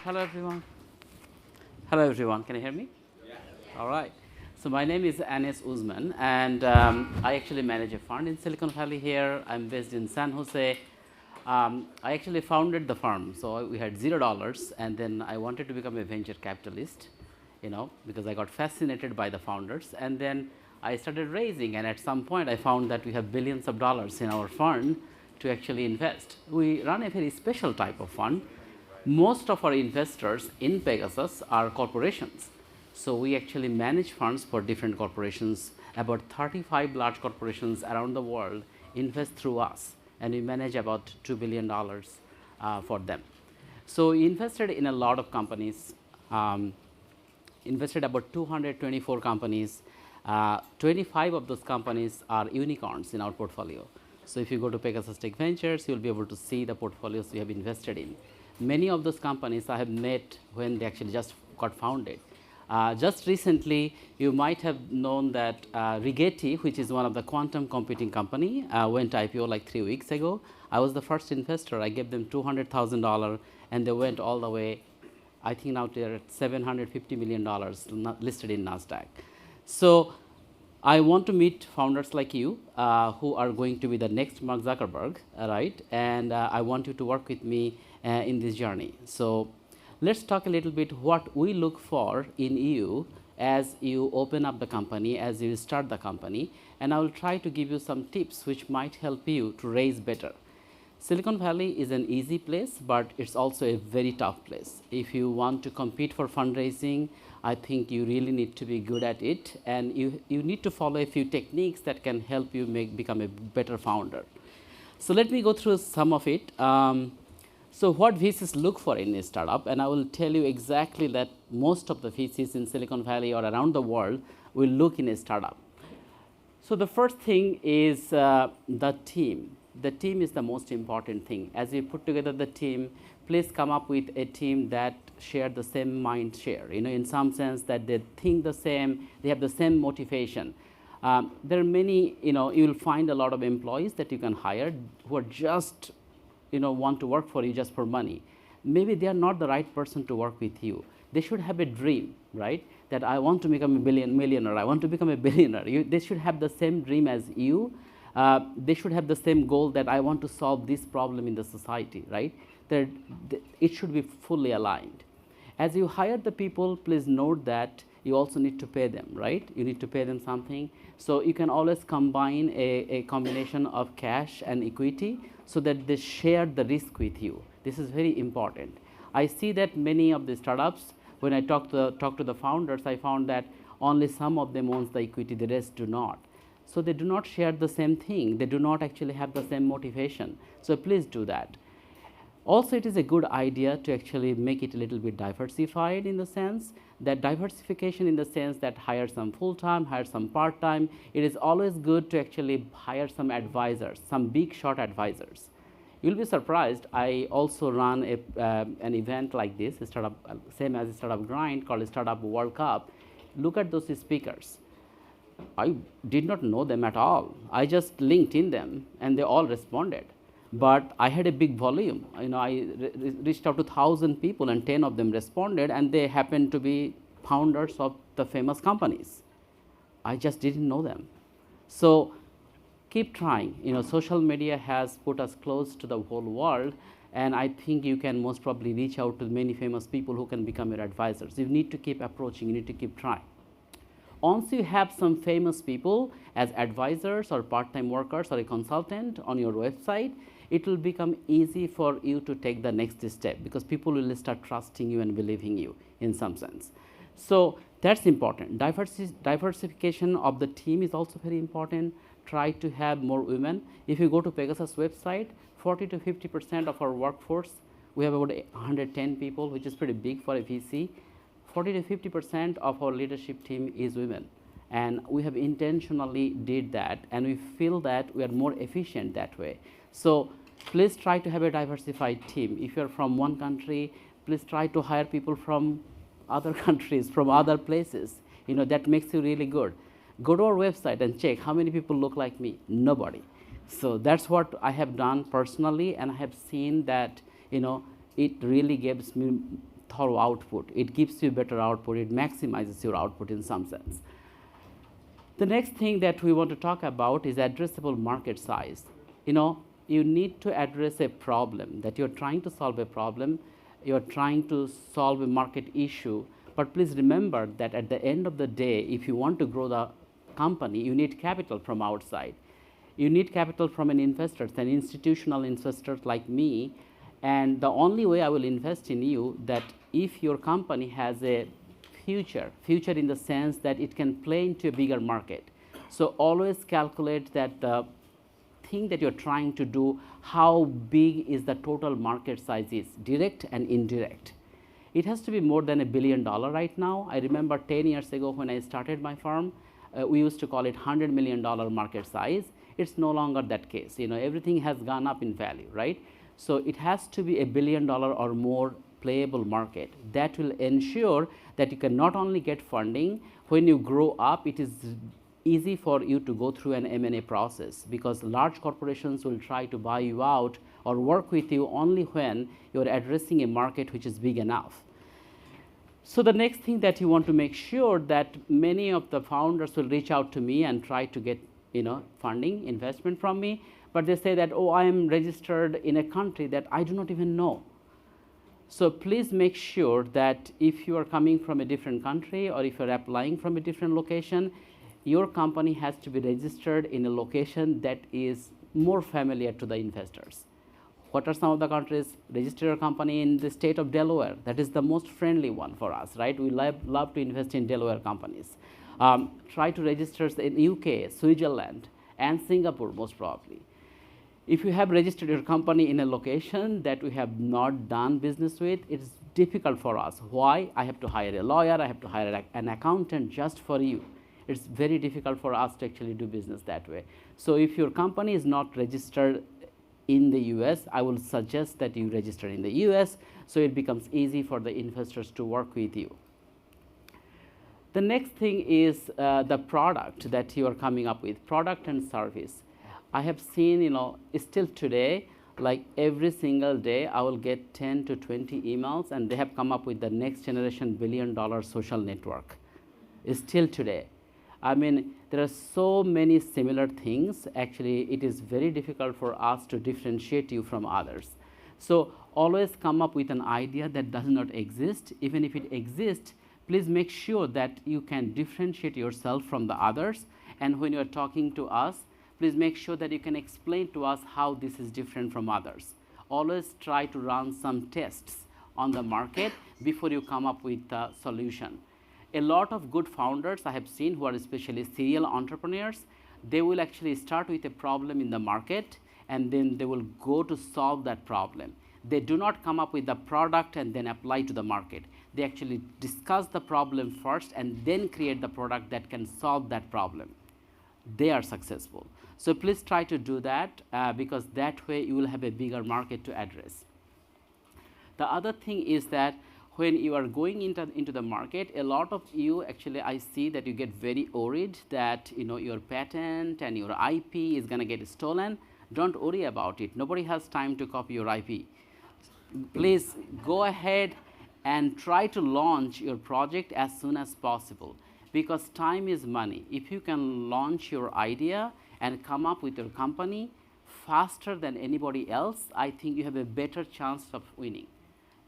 Hello, everyone. Hello, everyone. Can you hear me? Yeah. All right. So my name is Anis Uzzaman, and I actually manage a fund in Silicon Valley here. I'm based in San Jose. I actually founded the firm, so we had $0, and then I wanted to become a venture capitalist, because I got fascinated by the founders, and then I started raising, and at some point I found that we have billions of dollars in our fund to actually invest. We run a very special type of fund. Most of our investors in Pegasus are corporations. So we actually manage funds for different corporations. About 35 large corporations around the world invest through us, and we manage about $2 billion for them. So we invested in a lot of companies, invested about 224 companies. 25 of those companies are unicorns in our portfolio. So if you go to Pegasus Tech Ventures, you'll be able to see the portfolios we have invested in. Many of those companies I have met when they actually just got founded. Just recently, you might have known that Rigetti, which is one of the quantum computing company, went IPO like 3 weeks ago. I was the first investor. I gave them $200,000, and they went all the way. I think now they're at $750 million listed in NASDAQ. So I want to meet founders like you who are going to be the next Mark Zuckerberg, right? And I want you to work with me in this journey. So let's talk a little bit what we look for in you as you open up the company, as you start the company, and I will try to give you some tips which might help you to raise better. Silicon Valley is an easy place, but it's also a very tough place. If you want to compete for fundraising, I think you really need to be good at it, and you need to follow a few techniques that can help you become a better founder. So let me go through some of it. So what VCs look for in a startup, and I will tell you exactly that most of the VCs in Silicon Valley or around the world will look in a startup. So the first thing is the team. The team is the most important thing. As you put together the team, please come up with a team that share the same mind share, in some sense that they think the same, they have the same motivation. There are many, you will find a lot of employees that you can hire who are just want to work for you just for money. Maybe they are not the right person to work with you. They should have a dream, right? That I want to become a millionaire. I want to become a billionaire. They should have the same dream as you. They should have the same goal that I want to solve this problem in the society, right? It should be fully aligned. As you hire the people, please note that you also need to pay them, right? You need to pay them something. So you can always combine a combination of cash and equity so that they share the risk with you. This is very important. I see that many of the startups, when I talk to the founders, I found that only some of them owns the equity, the rest do not. So they do not share the same thing. They do not actually have the same motivation. So please do that. Also, it is a good idea to actually make it a little bit diversified in the sense that diversification in the sense that hire some full-time, hire some part-time. It is always good to actually hire some advisors, some big shot advisors. You'll be surprised. I also run an event like this, a startup, same as a startup grind called a Startup World Cup. Look at those speakers. I did not know them at all. I just linked in them, and they all responded. But I had a big volume. I reached out to 1,000 people, and 10 of them responded, and they happened to be founders of the famous companies. I just didn't know them. So keep trying. Social media has put us close to the whole world, and I think you can most probably reach out to many famous people who can become your advisors. You need to keep approaching. You need to keep trying. Once you have some famous people as advisors or part-time workers or a consultant on your website, it will become easy for you to take the next step because people will start trusting you and believing you in some sense. So that's important. Diversification of the team is also very important. Try to have more women. If you go to Pegasus website, 40 to 50% of our workforce, we have about 110 people, which is pretty big for a VC. 40 to 50% of our leadership team is women, and we have intentionally did that, and we feel that we are more efficient that way. So please try to have a diversified team. If you're from one country, please try to hire people from other countries, from other places. That makes you really good. Go to our website and check how many people look like me. Nobody. So that's what I have done personally, and I have seen that it really gives me thorough output. It gives you better output. It maximizes your output in some sense. The next thing that we want to talk about is addressable market size. You need to address a problem, that you're trying to solve a problem, you're trying to solve a market issue. But please remember that at the end of the day, if you want to grow the company, you need capital from outside. You need capital from an institutional investor like me. And the only way I will invest in you, that if your company has a future in the sense that it can play into a bigger market. So always calculate that the thing that you're trying to do, how big is the total market size is, direct and indirect. It has to be more than $1 billion right now. I remember 10 years ago when I started my firm, we used to call it $100 million market size. It's no longer that case. Everything has gone up in value, right? So it has to be $1 billion or more playable market. That will ensure that you can not only get funding, when you grow up, it is easy for you to go through an M&A process, because large corporations will try to buy you out or work with you only when you're addressing a market which is big enough. So the next thing that you want to make sure, that many of the founders will reach out to me and try to get funding, investment from me, but they say that, oh, I am registered in a country that I do not even know. So please make sure that if you are coming from a different country, or if you're applying from a different location, your company has to be registered in a location that is more familiar to the investors. What are some of the countries? Register your company in the state of Delaware. That is the most friendly one for us, right? We love to invest in Delaware companies. Try to register in UK, Switzerland, and Singapore most probably. If you have registered your company in a location that we have not done business with, it's difficult for us. Why? I have to hire a lawyer, I have to hire an accountant just for you. It's very difficult for us to actually do business that way. So if your company is not registered in the US, I will suggest that you register in the US, so it becomes easy for the investors to work with you. The next thing is the product that you are coming up with, product and service. I have seen, still today, like every single day, I will get 10 to 20 emails, and they have come up with the next generation $1 billion social network. Still today. I mean, there are so many similar things. Actually, it is very difficult for us to differentiate you from others. So always come up with an idea that does not exist. Even if it exists, please make sure that you can differentiate yourself from the others. And when you are talking to us, please make sure that you can explain to us how this is different from others. Always try to run some tests on the market before you come up with a solution. A lot of good founders I have seen, who are especially serial entrepreneurs, they will actually start with a problem in the market, and then they will go to solve that problem. They do not come up with the product and then apply to the market. They actually discuss the problem first and then create the product that can solve that problem. They are successful. So please try to do that, because that way you will have a bigger market to address. The other thing is that when you are going into the market, a lot of you actually, I see that you get very worried that your patent and your IP is going to get stolen. Don't worry about it. Nobody has time to copy your IP. Please go ahead and try to launch your project as soon as possible, because time is money. If you can launch your idea and come up with your company faster than anybody else, I think you have a better chance of winning.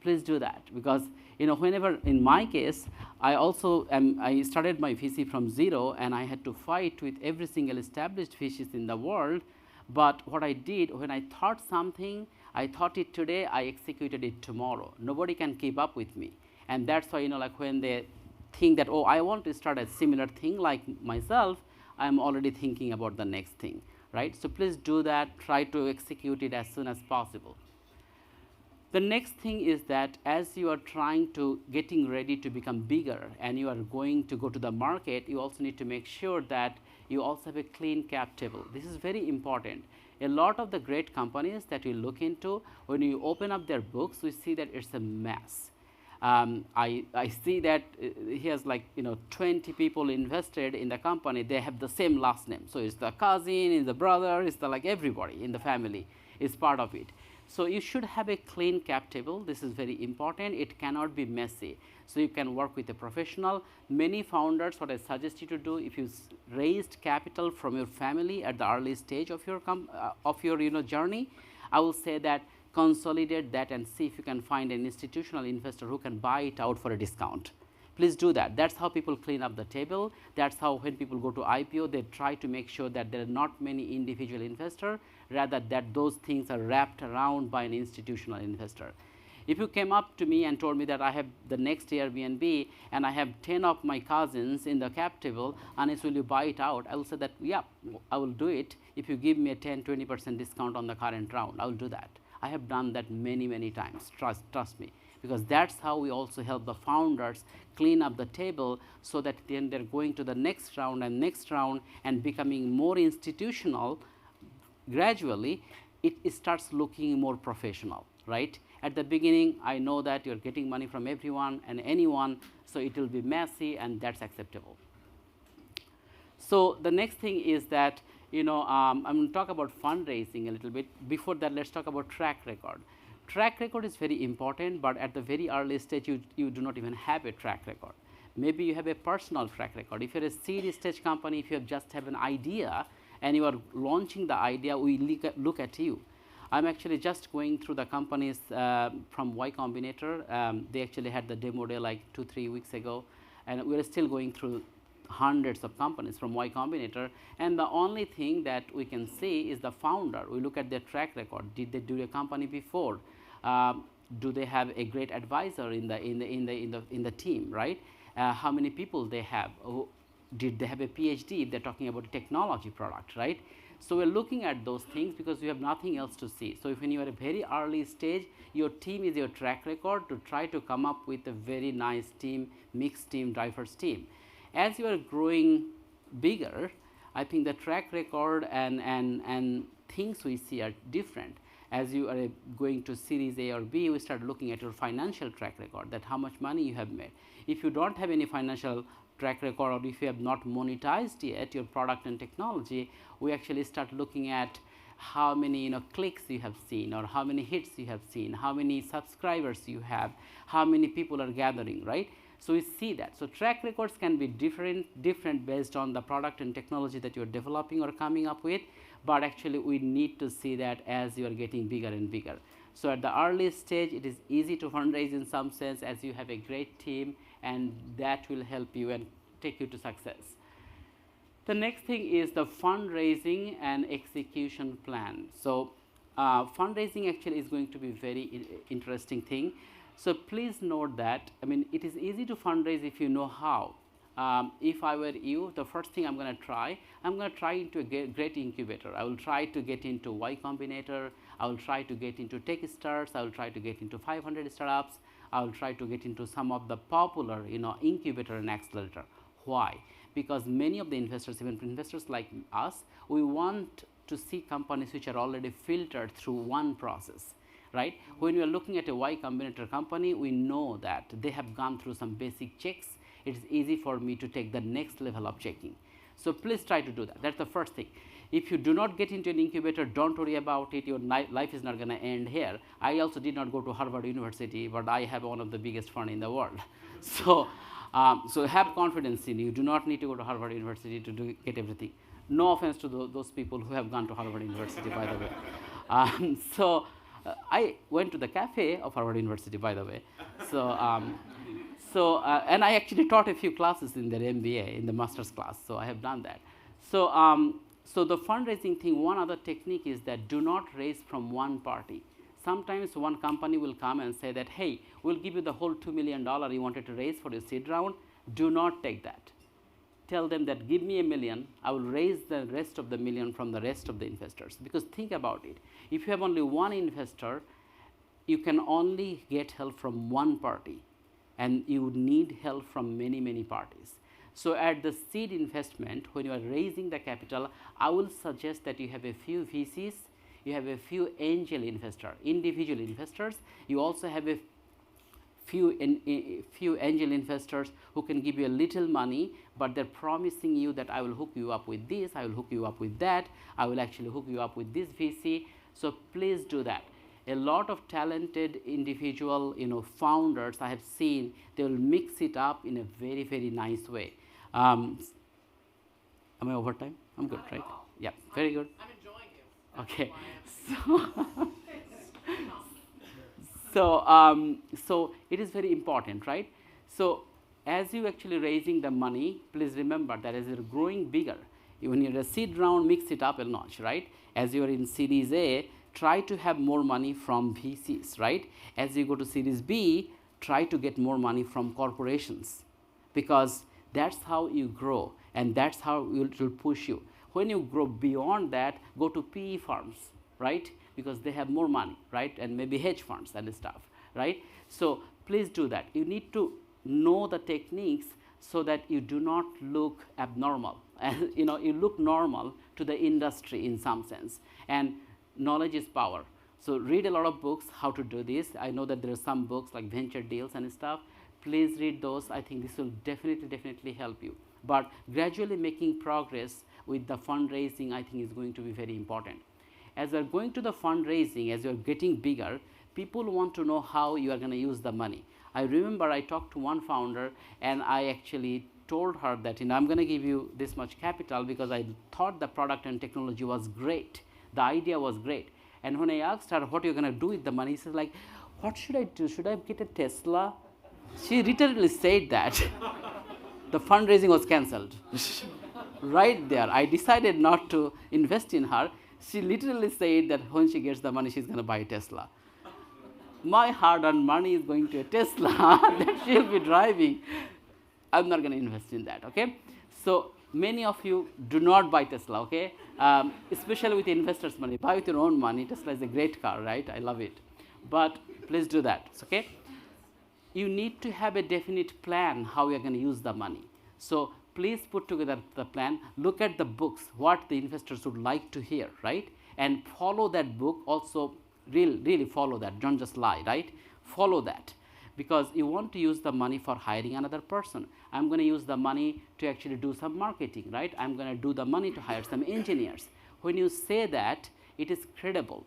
Please do that, because whenever, in my case, I started my VC from zero, and I had to fight with every single established VCs in the world. But what I did, when I thought something, I thought it today, I executed it tomorrow. Nobody can keep up with me. And that's why, like when they think that, oh, I want to start a similar thing like myself, I'm already thinking about the next thing, right? So please do that. Try to execute it as soon as possible. The next thing is that as you are getting ready to become bigger and you are going to go to the market, you also need to make sure that you also have a clean cap table. This is very important. A lot of the great companies that we look into, when you open up their books, we see that it's a mess. I see that he has 20 people invested in the company. They have the same last name. So it's the cousin, it's the brother, it's everybody in the family is part of it. So you should have a clean cap table. This is very important. It cannot be messy. So you can work with a professional. Many founders, what I suggest you to do, if you raised capital from your family at the early stage of your journey, I will say that consolidate that and see if you can find an institutional investor who can buy it out for a discount. Please do that. That's how people clean up the table. That's how when people go to IPO, they try to make sure that there are not many individual investors, rather that those things are wrapped around by an institutional investor. If you came up to me and told me that I have the next Airbnb and I have 10 of my cousins in the cap table, and will you buy it out? I will say that, yeah, I will do it if you give me a 10-20% discount on the current round. I will do that. I have done that many times, trust me, because that's how we also help the founders clean up the table, so that then they're going to the next round and becoming more institutional. Gradually it starts looking more professional, right? At the beginning, I know that you're getting money from everyone and anyone, so it will be messy, and that's acceptable. So the next thing is that, I'm going to talk about fundraising a little bit. Before that, let's talk about track record. Track record is very important, but at the very early stage, you do not even have a track record. Maybe you have a personal track record. If you're a seed stage company, if you just have an idea and you are launching the idea, we look at you. I'm actually just going through the companies from Y Combinator. They actually had the demo day like 2-3 weeks ago, and we're still going through hundreds of companies from Y Combinator, and the only thing that we can see is the founder. We look at their track record. Did they do a company before? Do they have a great advisor in the team, right? How many people they have? Did they have a PhD if they're talking about a technology product, right? So we're looking at those things because we have nothing else to see. So if when you are at a very early stage, your team is your track record to try to come up with a very nice team, mixed team, diverse team. As you are growing bigger, I think the track record and things we see are different. As you are going to Series A or B, we start looking at your financial track record, that how much money you have made. If you don't have any financial track record, or if you have not monetized yet your product and technology, we actually start looking at how many clicks you have seen, or how many hits you have seen, how many subscribers you have, how many people are gathering, right? So we see that. So track records can be different based on the product and technology that you're developing or coming up with, but actually we need to see that as you are getting bigger and bigger. So at the early stage, it is easy to fundraise in some sense, as you have a great team, and that will help you and take you to success. The next thing is the fundraising and execution plan. So fundraising actually is going to be very interesting thing. So please note that, it is easy to fundraise if you know how. If I were you, the first thing I'm going to try into a great incubator. I will try to get into Y Combinator. I will try to get into Techstars. I will try to get into 500 startups. I will try to get into some of the popular, incubator and accelerator. Why? Because many of the investors, even investors like us, we want to see companies which are already filtered through one process, right? When we are looking at a Y Combinator company, we know that they have gone through some basic checks. It is easy for me to take the next level of checking. So please try to do that. That's the first thing. If you do not get into an incubator, don't worry about it. Your life is not going to end here. I also did not go to Harvard University, but I have one of the biggest fund in the world. So have confidence in you. Do not need to go to Harvard University to get everything. No offense to those people who have gone to Harvard University, by the way. I went to the cafe of Harvard University, by the way. And I actually taught a few classes in their MBA, in the master's class. So I have done that. So the fundraising thing, one other technique is that do not raise from one party. Sometimes one company will come and say that, hey, we'll give you the whole $2 million you wanted to raise for your seed round. Do not take that. Tell them that give me $1 million, I will raise the rest of the million from the rest of the investors. Because think about it. If you have only one investor, you can only get help from one party, and you need help from many parties. So at the seed investment, when you are raising the capital, I will suggest that you have a few VCs, you have a few angel investors, individual investors. You also have a few angel investors who can give you a little money, but they're promising you that I will hook you up with this, I will hook you up with that, I will actually hook you up with this VC. So please do that. a lot of talented individual, founders I have seen, they will mix it up in a very, very nice way. Am I over time? I'm good, right? Yeah, very good. I'm enjoying it. Okay, Why so it is very important, right? So as you actually raising the money, please remember that as you're growing bigger, when you're a seed round, mix it up a notch, right? As you're in Series A, try to have more money from VCs, right? As you go to Series B, try to get more money from corporations, because that's how you grow and that's how it will push you. When you grow beyond that, go to PE firms, right? Because they have more money, right? And maybe hedge funds and stuff, right? So please do that. You need to know the techniques so that you do not look abnormal. And you look normal to the industry in some sense. And knowledge is power. So read a lot of books how to do this. I know that there are some books like venture deals and stuff. Please read those. I think this will definitely help you. But gradually making progress with the fundraising, I think, is going to be very important. As you're going to the fundraising, as you're getting bigger, people want to know how you are going to use the money. I remember I talked to one founder and I actually told her that I'm going to give you this much capital because I thought the product and technology was great. The idea was great. And when I asked her what you're going to do with the money, she said, like, what should I do? Should I get a Tesla? She literally said that. The fundraising was cancelled. Right there, I decided not to invest in her. She literally said that when she gets the money, she's going to buy a Tesla. My hard-earned money is going to a Tesla that she'll be driving. I'm not going to invest in that, okay? So many of you do not buy Tesla, okay? Especially with investors' money. Buy with your own money. Tesla is a great car, right? I love it. But please do that, okay? You need to have a definite plan how you're going to use the money. So please put together the plan, look at the books, what the investors would like to hear, right? And follow that book also, really follow that, don't just lie, right? Follow that, because you want to use the money for hiring another person. I'm going to use the money to actually do some marketing, right? I'm going to do the money to hire some engineers. When you say that, it is credible.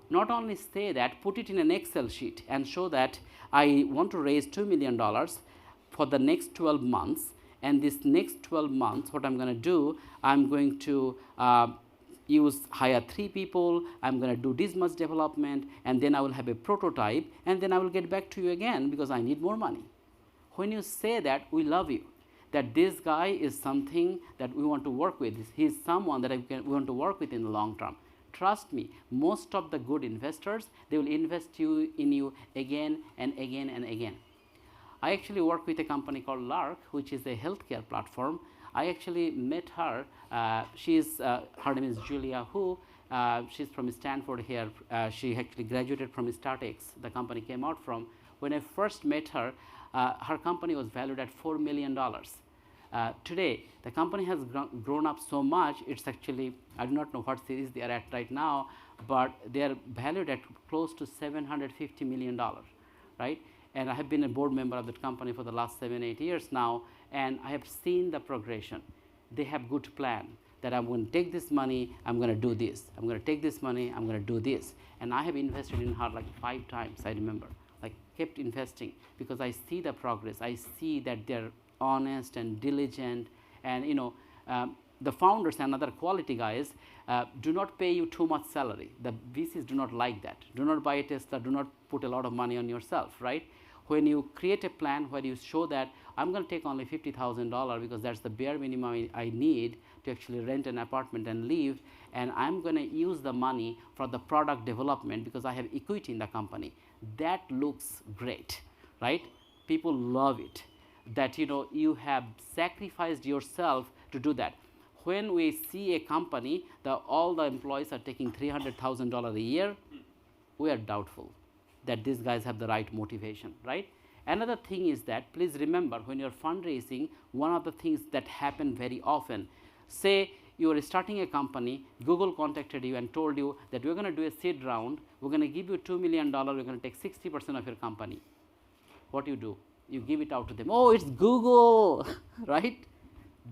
Not only say that, put it in an Excel sheet and show that I want to raise $2 million for the next 12 months. And this next 12 months, what I'm going to do, I'm going to hire 3 people, I'm going to do this much development, and then I will have a prototype, and then I will get back to you again because I need more money. When you say that, we love you, that this guy is something that we want to work with. He's someone that we want to work with in the long term. Trust me, most of the good investors, they will invest in you again and again and again. I actually work with a company called Lark, which is a healthcare platform. I actually met her. Her name is Julia Hu. She's from Stanford here. She actually graduated from StartX, the company came out from. When I first met her, her company was valued at $4 million. Today, the company has grown up so much, it's actually, I do not know what series they are at right now, but they are valued at close to $750 million, right? And I have been a board member of that company for the last 7-8 years now, and I have seen the progression. They have good plan that I'm going to take this money, I'm going to do this. I'm going to take this money, I'm going to do this. And I have invested in her like 5 times, I remember. Like, kept investing because I see the progress. I see that they're honest and diligent, and the founders and other quality guys do not pay you too much salary. The VCs do not like that. Do not buy a Tesla, do not put a lot of money on yourself, right? When you create a plan where you show that I'm going to take only $50,000 because that's the bare minimum I need to actually rent an apartment and live, and I'm going to use the money for the product development because I have equity in the company. That looks great, right? People love it, that you have sacrificed yourself to do that. When we see a company that all the employees are taking $300,000 a year, we are doubtful that these guys have the right motivation, right? Another thing is that, please remember, when you're fundraising, one of the things that happen very often, say you are starting a company, Google contacted you and told you that we're going to do a seed round, we're going to give you $2 million, we're going to take 60% of your company. What do? You give it out to them. Oh, it's Google, right?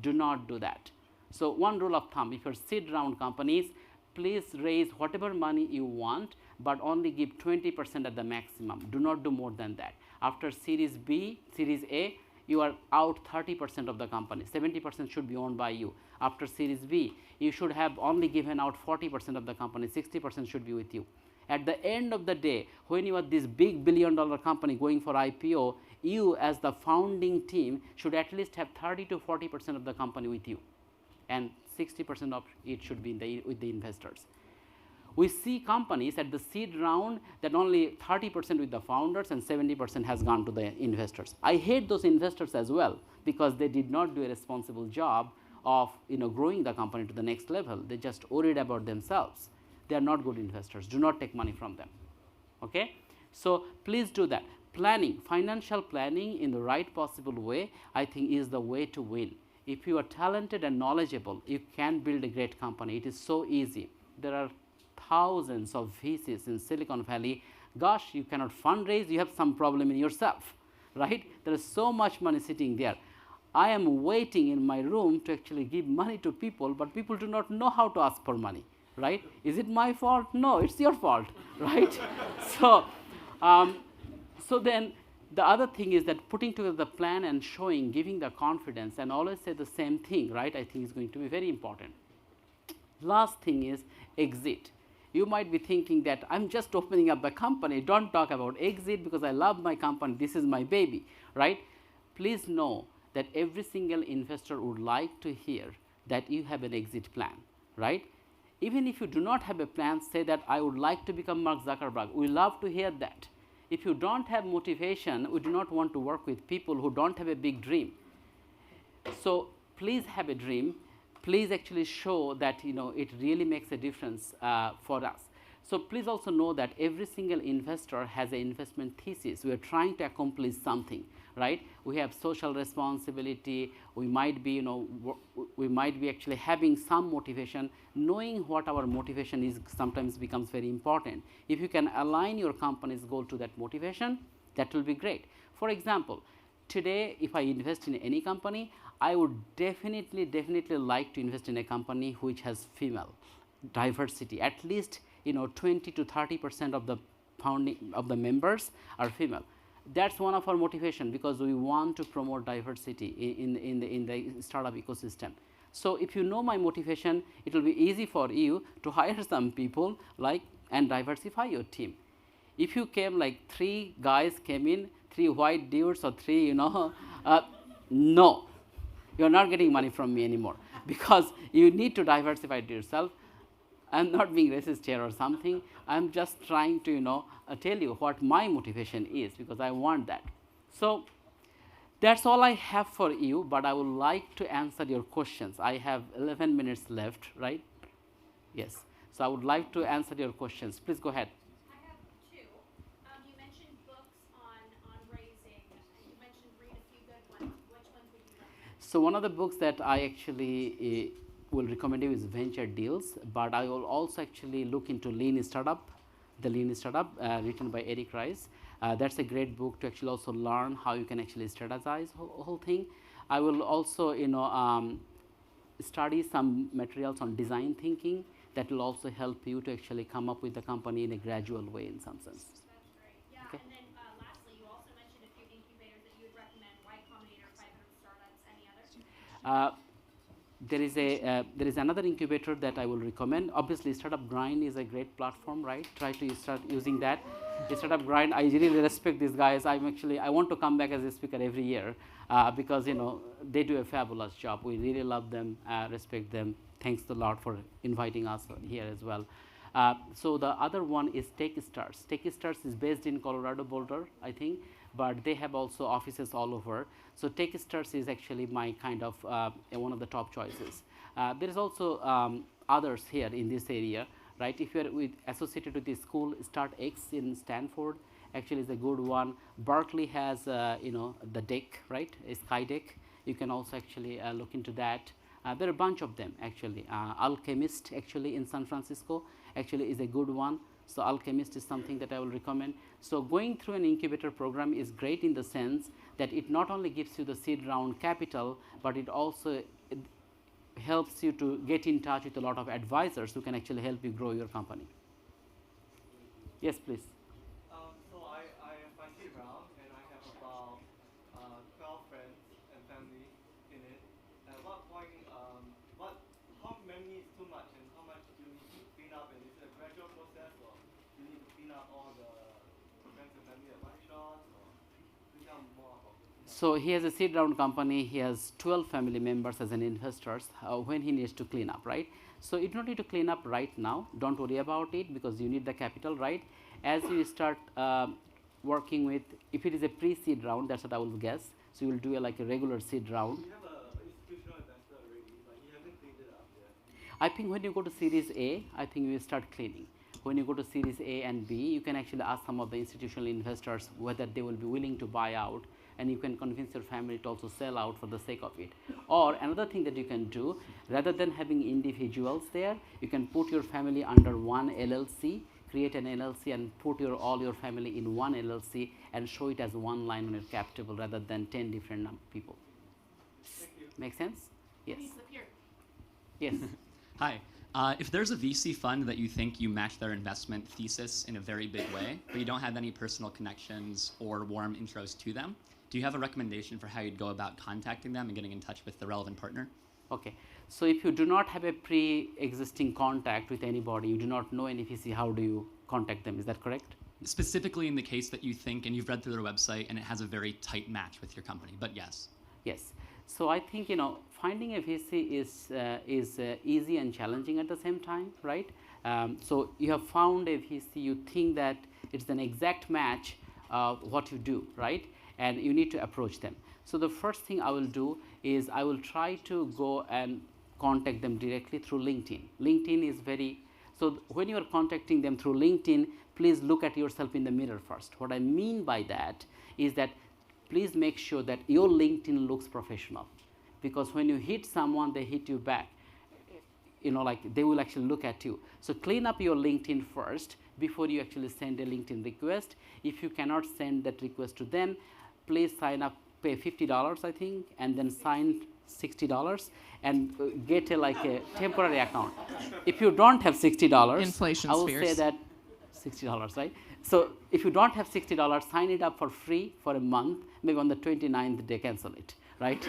Do not do that. So one rule of thumb, if you're seed round companies, please raise whatever money you want, but only give 20% at the maximum. Do not do more than that. After Series B, Series A, you are out 30% of the company. 70% should be owned by you. After Series B, you should have only given out 40% of the company. 60% should be with you. At the end of the day, when you are this big billion-dollar company going for IPO, you as the founding team should at least have 30 to 40% of the company with you, and 60% of it should be with the investors. We see companies at the seed round that only 30% with the founders and 70% has gone to the investors. I hate those investors as well, because they did not do a responsible job of growing the company to the next level. They just worried about themselves. They are not good investors. Do not take money from them. Okay? So please do that. Planning, financial planning in the right possible way, I think is the way to win. If you are talented and knowledgeable, you can build a great company. It is so easy. There are thousands of VCs in Silicon Valley. Gosh, you cannot fundraise, you have some problem in yourself, right? There is so much money sitting there. I am waiting in my room to actually give money to people, but people do not know how to ask for money, right? Is it my fault? No, it's your fault, right? So then the other thing is that putting together the plan and showing, giving the confidence, and always say the same thing, right? I think is going to be very important. Last thing is exit. You might be thinking that I'm just opening up the company. Don't talk about exit because I love my company. This is my baby, right? Please know that every single investor would like to hear that you have an exit plan, right? Even if you do not have a plan, say that I would like to become Mark Zuckerberg. We love to hear that. If you don't have motivation, we do not want to work with people who don't have a big dream. So please have a dream. Please actually show that it really makes a difference for us. So please also know that every single investor has an investment thesis. We are trying to accomplish something, right? We have social responsibility. We might be, we might be actually having some motivation. Knowing what our motivation is sometimes becomes very important. If you can align your company's goal to that motivation, that will be great. For example, today, if I invest in any company, I would definitely like to invest in a company which has female diversity. At least 20 to 30% of the founding of the members are female. That's one of our motivation, because we want to promote diversity in the startup ecosystem. So if you know my motivation, it will be easy for you to hire some people and diversify your team. If you came like 3 guys came in, 3 white dudes or 3 no, you're not getting money from me anymore, because you need to diversify it yourself. I'm not being racist here or something. I'm just trying to tell you what my motivation is, because I want that. So that's all I have for you, but I would like to answer your questions. I have 11 minutes left, right? Yes. So I would like to answer your questions. Please go ahead. I have 2. You mentioned books on raising. You mentioned read a few good ones. Which ones would you recommend? So one of the books that I actually will recommend you is Venture Deals, but I will also actually look into Lean Startup, The Lean Startup, written by Eric Rice. That's a great book to actually also learn how you can actually strategize whole thing. I will also study some materials on design thinking that will also help you to actually come up with the company in a gradual way in some sense. That's great. Yeah, Okay. and then lastly, you also mentioned a few incubators that you would recommend. Y Combinator, 500 Startups, any others? There is another incubator that I will recommend. Obviously, Startup Grind is a great platform, right? Try to start using that. Startup Grind, I really respect these guys. I want to come back as a speaker every year because they do a fabulous job. We really love them, respect them. Thanks a lot for inviting us here as well. So the other one is TechStars. TechStars is based in Colorado Boulder, I think, but they have also offices all over. So TechStars is actually my kind of one of the top choices. There is also others here in this area, right? If you are associated with the school, StartX in Stanford actually is a good one. Berkeley has the deck, right? A Sky Deck. You can also actually look into that. There are a bunch of them actually. Alchemist actually in San Francisco actually is a good one. So Alchemist is something that I will recommend. So going through an incubator program is great in the sense that it not only gives you the seed round capital, but it also helps you to get in touch with a lot of advisors who can actually help you grow your company. Yes, please. So I have my seed round and I have about 12 friends and family in it. At what point, how many is too much and how much do you need to clean up? And is it a gradual process or do you need to clean up all the friends and family at one shot? Or please tell me more about the cleanup. So he has a seed round company. He has 12 family members as an investors. When he needs to clean up, right? So you don't need to clean up right now. Don't worry about it because you need the capital, right? As you start working with, if it is a pre-seed round, that's what I will guess. So you will do like a regular seed round. We have an institutional investor already, but he hasn't cleaned it up yet. I think when you go to Series A, I think you will start cleaning. When you go to Series A and B, you can actually ask some of the institutional investors whether they will be willing to buy out, and you can convince your family to also sell out for the sake of it. Or another thing that you can do, rather than having individuals there, you can put your family under one LLC, create an LLC and put all your family in one LLC and show it as one line on your cap table rather than 10 different people. Thank you. Make sense? Yes. Please appear. Yes. Hi. If there's a VC fund that you think you match their investment thesis in a very big way, but you don't have any personal connections or warm intros to them, do you have a recommendation for how you'd go about contacting them and getting in touch with the relevant partner? Okay. So if you do not have a pre-existing contact with anybody, you do not know any VC, how do you contact them? Is that correct? Specifically in the case that you think, and you've read through their website, and it has a very tight match with your company, but yes. Yes. So I think finding a VC is easy and challenging at the same time, right? So you have found a VC, you think that it's an exact match of what you do, right? And you need to approach them. So the first thing I will do is I will try to go and contact them directly through LinkedIn. LinkedIn is very, so when you are contacting them through LinkedIn, please look at yourself in the mirror first. What I mean by that is that please make sure that your LinkedIn looks professional, because when you hit someone, they hit you back. Like they will actually look at you. So clean up your LinkedIn first before you actually send a LinkedIn request. If you cannot send that request to them, please sign up, pay $50, I think, and then sign $60 and get a temporary account. If you don't have $60, Inflation I will spheres. say that $60, right? So if you don't have $60, sign it up for free for a month. Maybe on the 29th day, cancel it, right?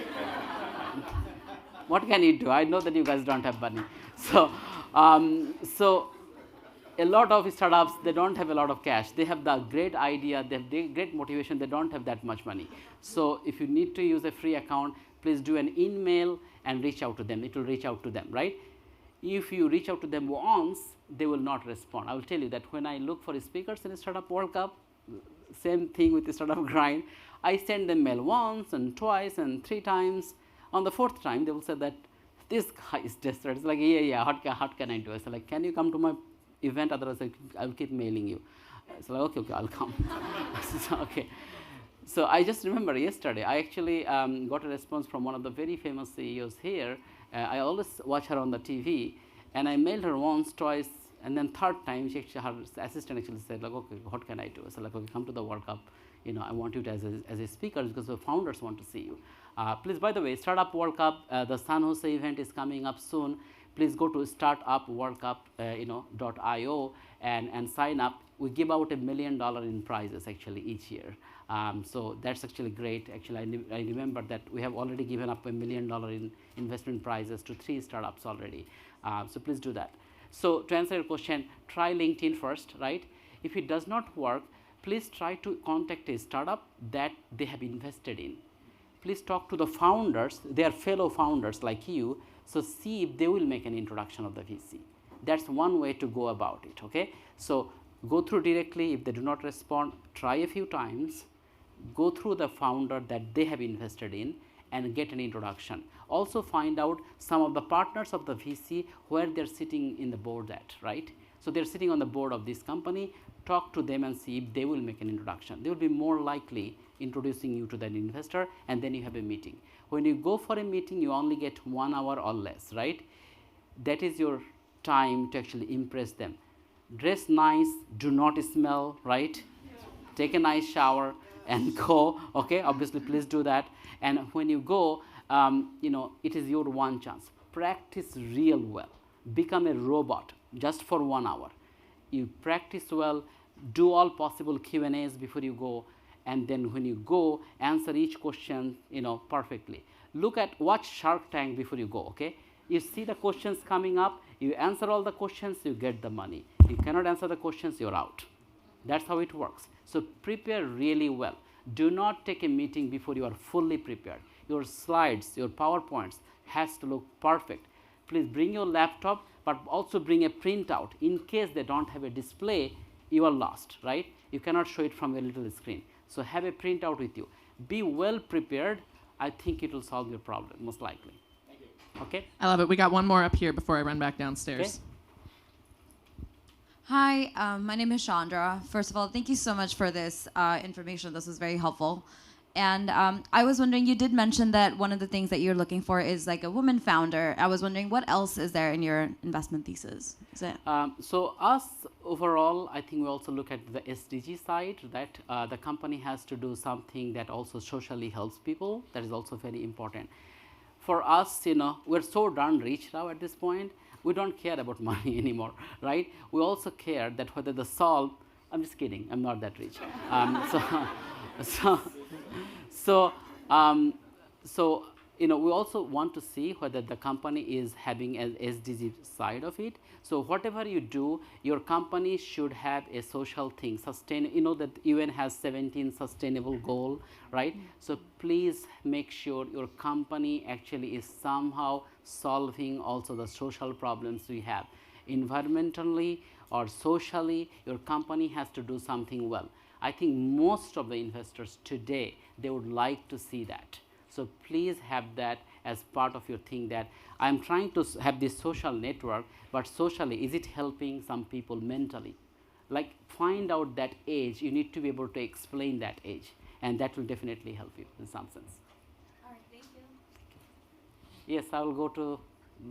What can you do? I know that you guys don't have money. So a lot of startups, they don't have a lot of cash. They have the great idea, they have great motivation, they don't have that much money. So if you need to use a free account, please do an email and reach out to them. It will reach out to them, right? If you reach out to them once, they will not respond. I will tell you that when I look for speakers in a Startup World Cup, same thing with the Startup Grind, I send them mail once and twice and 3 times. On the 4th time, they will say that this guy is desperate. It's like, yeah, what can I do? I say, like, can you come to my event? Otherwise, I will keep mailing you. So like, okay, I'll come. So, okay. So I just remember yesterday, I actually got a response from one of the very famous CEOs here. I always watch her on the TV, and I mailed her once, twice, and then 3rd time, her assistant actually said, like, okay, what can I do? So like, okay, come to the World Cup. I want you to as a speaker because the founders want to see you. Please, by the way, Startup World Cup, the San Jose event is coming up soon. Please go to startupworldcup.io and sign up. We give out $1 million in prizes actually each year. So that's actually great. Actually, I remember that we have already given up $1 million in investment prizes to 3 startups already. So please do that. So to answer your question, try LinkedIn first, right? If it does not work, please try to contact a startup that they have invested in. Please talk to the founders. They are fellow founders like you. So see if they will make an introduction of the VC. That's one way to go about it, okay? So go through directly. If they do not respond, try a few times. Go through the founder that they have invested in and get an introduction. Also find out some of the partners of the VC where they're sitting in the board at, right? So they're sitting on the board of this company. Talk to them and see if they will make an introduction. They will be more likely introducing you to that investor, and then you have a meeting. When you go for a meeting, you only get 1 hour or less, right? That is your time to actually impress them. Dress nice, do not smell, right? Take a nice shower and go, okay? Obviously, please do that. And when you go, it is your one chance. Practice real well. Become a robot just for 1 hour. You practice well, do all possible Q&As before you go, and then when you go, answer each question, perfectly. Watch Shark Tank before you go, okay? You see the questions coming up, you answer all the questions, you get the money. You cannot answer the questions, you're out. That's how it works. So prepare really well. Do not take a meeting before you are fully prepared. Your slides, your PowerPoints has to look perfect. Please bring your laptop, but also bring a printout. In case they don't have a display, you are lost, right? You cannot show it from a little screen. So have a printout with you. Be well prepared. I think it will solve your problem, most likely. Thank you. Okay? I love it. We got one more up here before I run back downstairs. Okay. Hi, my name is Chandra. First of all, thank you so much for this information. This was very helpful. And I was wondering, you did mention that one of the things that you're looking for is like a woman founder. I was wondering, what else is there in your investment thesis? Is it? So us overall, I think we also look at the SDG side, that the company has to do something that also socially helps people. That is also very important. For us, we're so darn rich now at this point. We don't care about money anymore, right? We also care that whether the solve. I'm just kidding. I'm not that rich. So we also want to see whether the company is having an SDG side of it. So whatever you do, your company should have a social thing. That UN has 17 sustainable goal, right? So please make sure your company actually is somehow solving also the social problems we have. Environmentally or socially, your company has to do something well. I think most of the investors today, they would like to see that. So please have that as part of your thing, that I'm trying to have this social network, but socially, is it helping some people mentally? Like, find out that age. You need to be able to explain that age, and that will definitely help you in some sense. All right, thank you. Yes, I will go to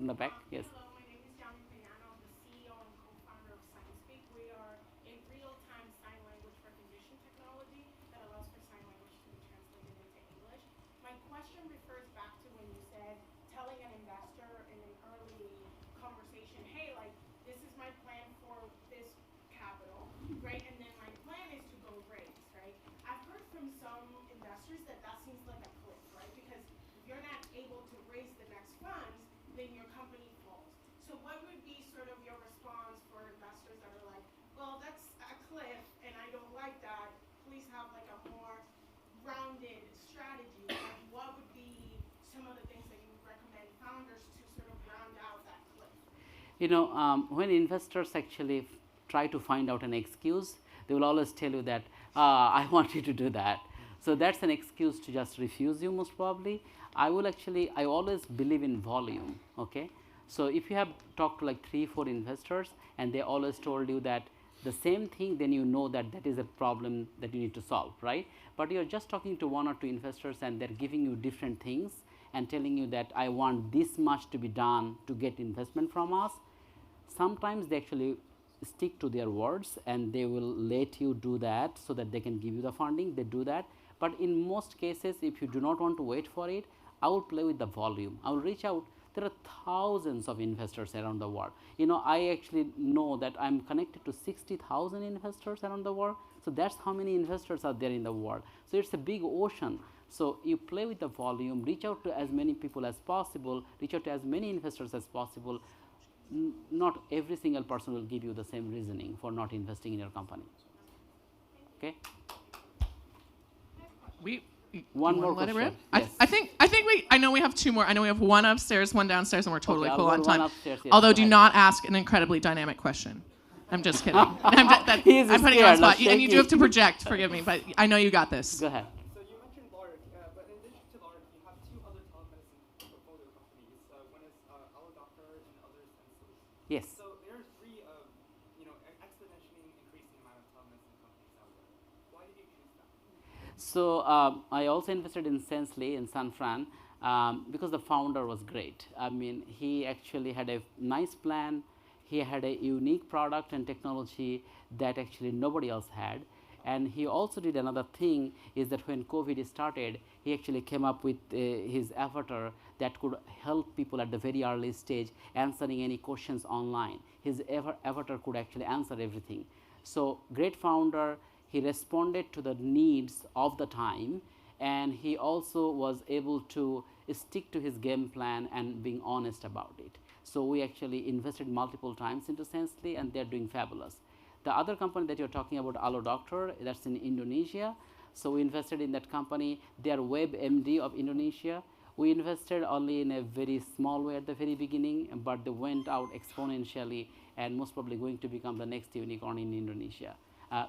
the back. Yes. Hello, my name is Johnny Pignano. I'm the CEO and co-founder of SignSpeak. We are a real-time sign language recognition technology that allows for sign language to be translated into English. My question refers back to when you said telling an investor in an early conversation, hey, like, this is my plan for this capital, right? And then my plan is to go raise, right? I've heard from some investors that seems like a cliff, right? Because if you're not able to raise the next funds, then your company falls. So what would be sort of your response for investors that are like, well, that's a cliff and I don't like that. Please have like a more rounded strategy. Like, what would be some of the things that you would recommend founders to sort of round out that cliff? When investors actually try to find out an excuse, they will always tell you that, I want you to do that. So that's an excuse to just refuse you, most probably. I always believe in volume, okay? So if you have talked to like 3-4 investors and they always told you that the same thing, then you know that that is a problem that you need to solve, right? But you're just talking to 1 or 2 investors and they're giving you different things and telling you that I want this much to be done to get investment from us. Sometimes they actually stick to their words and they will let you do that so that they can give you the funding. They do that. But in most cases, if you do not want to wait for it, I will play with the volume. I will reach out. There are thousands of investors around the world. I actually know that I'm connected to 60,000 investors around the world. So that's how many investors are there in the world. So it's a big ocean. So you play with the volume, reach out to as many people as possible, reach out to as many investors as possible. Not every single person will give you the same reasoning for not investing in your company. Okay? One more let it question. rip? Yes. I know we have 2 more. I know we have 1 upstairs, 1 downstairs, and we're totally Okay, full I'll on go to time. one upstairs, yes, Although go do ahead. not ask an incredibly dynamic question. I'm just kidding. He's I'm putting you on scared, the not spot. And you do shaking. have to project, forgive me, but I know you got this. Go ahead. So you mentioned Lark, but in addition to Lark, you have 2 other telemedicine portfolio companies. One is AlloDoctor and the other is Sensus. Yes. So there are 3, exponentially increasing amount of telemedicine companies out there. Why did you choose that? So I also invested in Sensely in San Fran because the founder was great. I mean, he actually had a nice plan. He had a unique product and technology that actually nobody else had. And he also did another thing, is that when COVID started, he actually came up with his avatar that could help people at the very early stage answering any questions online. his avatar could actually answer everything. So great founder, he responded to the needs of the time, and he also was able to stick to his game plan and being honest about it. So we actually invested multiple times into Sensely, and they're doing fabulous. The other company that you're talking about, Allo Doctor, that's in Indonesia. So we invested in that company. They are WebMD of Indonesia. We invested only in a very small way at the very beginning, but they went out exponentially and most probably going to become the next unicorn in Indonesia.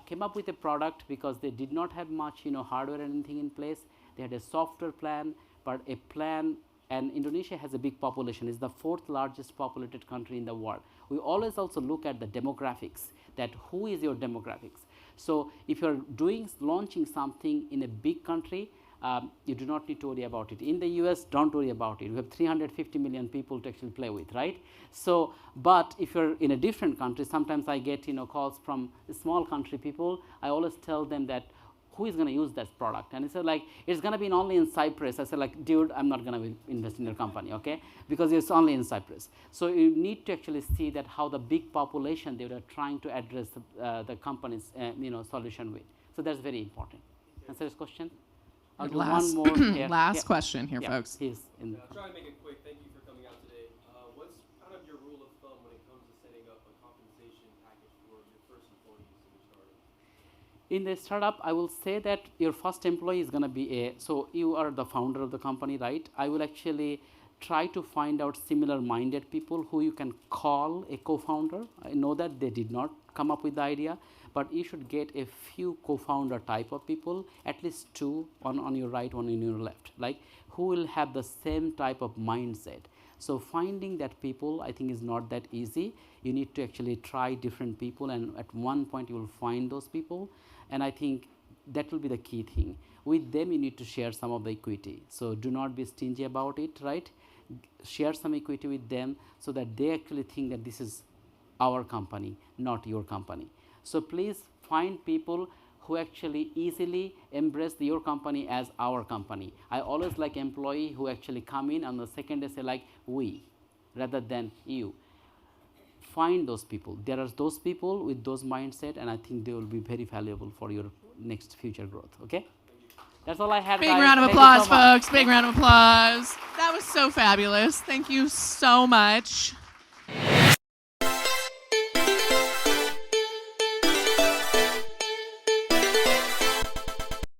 Came up with a product because they did not have much hardware or anything in place. They had a software plan, but a plan, and Indonesia has a big population. It's the 4th largest populated country in the world. We always also look at the demographics, that who is your demographics. So if you're launching something in a big country, you do not need to worry about it. In the US, don't worry about it. We have 350 million people to actually play with, right? So, but if you're in a different country, sometimes I get calls from small country people. I always tell them that who is going to use that product, and he said like it's going to be only in Cyprus. I said like, dude, I'm not going to invest in your company, okay, because it's only in Cyprus. So you need to actually see that how the big population they were trying to address the company's solution with. So that's very important. Answer this question. I'll do one more here. Last question here, folks. He's in I'll try to make it quick. Thank you for coming out today. What's kind of your rule of thumb when it comes to setting up a compensation package for your first employees in your startup? In the startup, I will say that your first employee is going to be so you are the founder of the company, right? I will actually try to find out similar minded people who you can call a co-founder. I know that they did not come up with the idea, but you should get a few co-founder type of people, at least 2, one on your right, one on your left, like who will have the same type of mindset. So finding that people, I think, is not that easy. You need to actually try different people, and at one point you will find those people, and I think that will be the key thing. With them, you need to share some of the equity. So do not be stingy about it, right? Share some equity with them so that they actually think that this is our company, not your company. So please find people who actually easily embrace your company as our company. I always like employee who actually come in on the second day say like we rather than you. Find those people. There are those people with those mindset, and I think they will be very valuable for your next future growth. Okay? That's all I had. Big guys. round of Thank you applause, so much. folks. Big round of applause. That was so fabulous. Thank you so much.